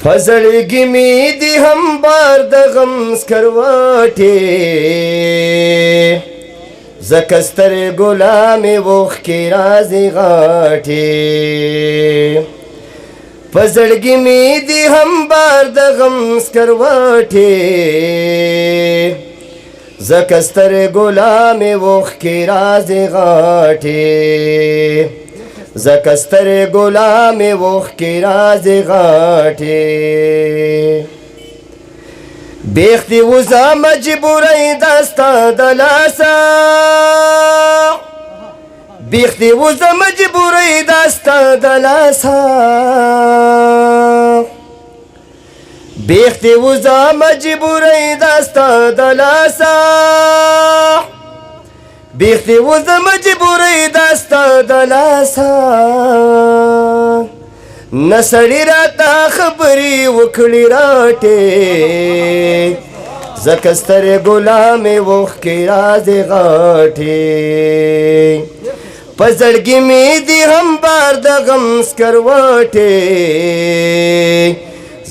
فزړګي مې دي هم بار د غم سکروټې زکه سترګو لامې اوښکې راځي غاټې فزړګي مې دي هم بار د غم سکروټې زکه سترګو لامې اوښکې راځي غاټې زکه سترګو لامې اوښکې راځي غاټې بیخ دې وزه مجبورۍ دا ستا د لاسه بیخ دې وزه مجبورۍ دا ستا د لاسه بیخ دې وزه مجبورۍ دا ستا د لاسه بیخ دې وزه مجبورۍ دا ستا د لاسه نه سړي راته خبرې وکړې راټې ځکه سترګو لامې اوښکې راځي غاټې په زړګي مې دي هم بار د غم سکروټې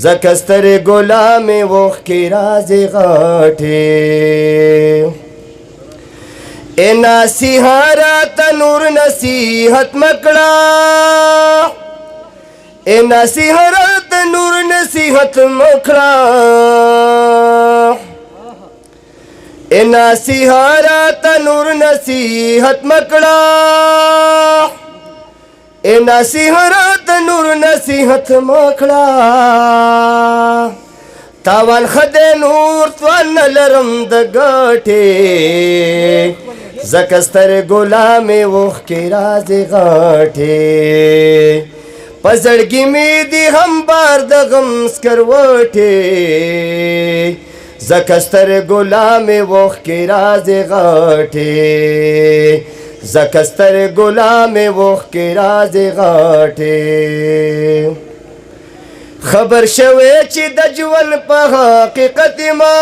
ځکه سترګو لامې اوښکې راځي غاټې اے نصیحه راته نور نصیحت مکړه اے نصیحه راته نور نصیحت مکړه اے نصیحه راته نور نصیحت مکړه اے نصیحه راته نور نصیحت مکړه تاوان خدای نور توان نه لرم د ګټې ځکه سترګو لامې اوښکې راځي غاټې په زړګي مې دي هم بار د غم سکروټې ځکه سترګو لامې اوښکې راځي غاټې ځکه سترګو لامې اوښکې راځي غاټې خبر شوی چې د ژوند په حقیقت ما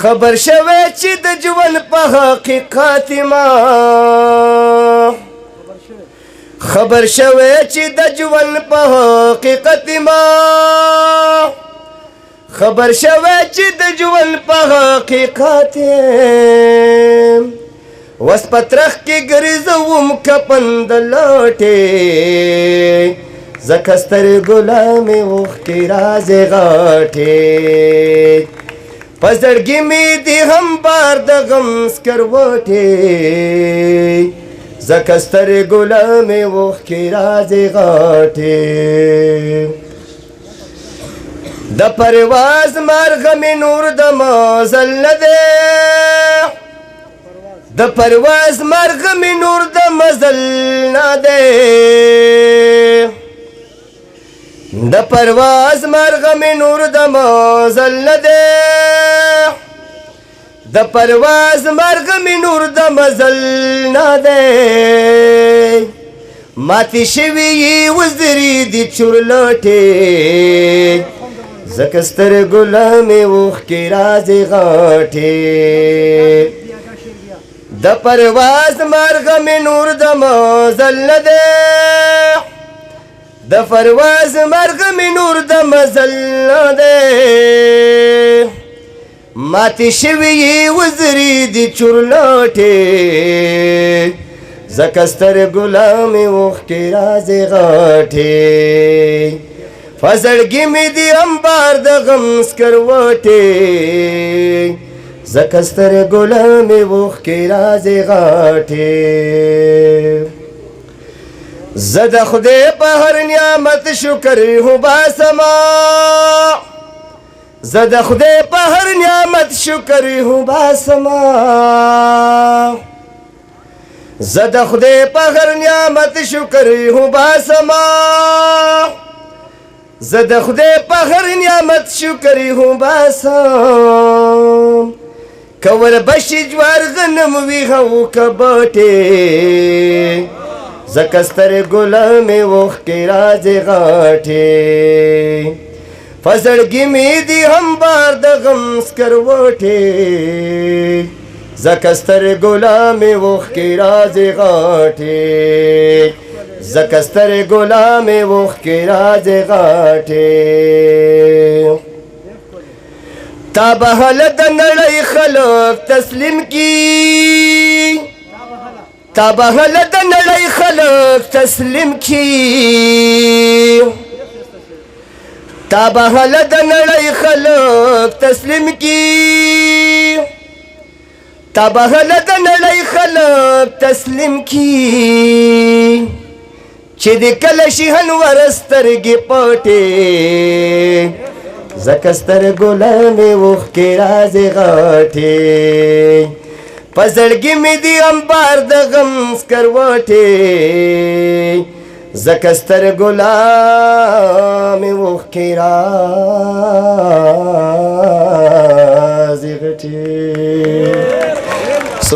خبر شوی چې د ژوند په حقیقت ما خبر شوی چې د ژوند په حقیقت ما خبر شوی چې د ژوند په حقیقت وس پترخ کې ګرځوم کفن د لاټې ځکه سترګو لامې اوښکې راځي غاټې په زړګي مې دي هم بار د غم سکروټې ځکه سترګو لامې اوښکې راځي غاټې د پرواز مرغه مې نور د مزل نه دی د پرواز مرغه مې نور د مزل نه دی د پرواز مرغه مې نور د مزل نه دی د پرواز مرغه مې نور د مزل نه دی ماتې شوي یې وزرې دي چورلټې ځکه سترګو لامې اوښکې راځي غاټې د پرواز مرغه مې نور د مزل نه دی د پرواز مرغه مې نور د مزل نه دی ماتې شوي یې وزرې دي چورلټې ځکه سترګو لامې اوښکې راځي غاټې په زړګي مې دي هم بار د غم سکروټې ځکه سترګو لامې اوښکې راځي غاټې زه د خدای په هر نعمت شکر وباسمه زه د خدای په هر نعمت شکر وباسمه زه د خدای په هر نعمت شکر وباسمه زه د خدای په هر نعمت شکر وباسم که وربشي جوار غنم وي او که بټې ځکه سترګو لامې اوښکې راځي غاټې په زړګي مې دي هم بار د غم سکروټې ځکه سترګو لامې اوښکې راځي غاټې زکه سترګو لا مې اوښکې راځي غاټې تا به هله د نړۍ خلک تسلیم کی تا به هله د نړۍ خلک تسلیم کی تا به هله د نړۍ خلک تسلیم کی تا به هله د نړۍ خلک تسلیم کی چې د کله شي هنور سترګې پټې زکه سترګو له مې اوښکې راځي غاټې په زړګي مې د انبار د غم سکروټې زکه سترګو له مې اوښکې راځي غاټې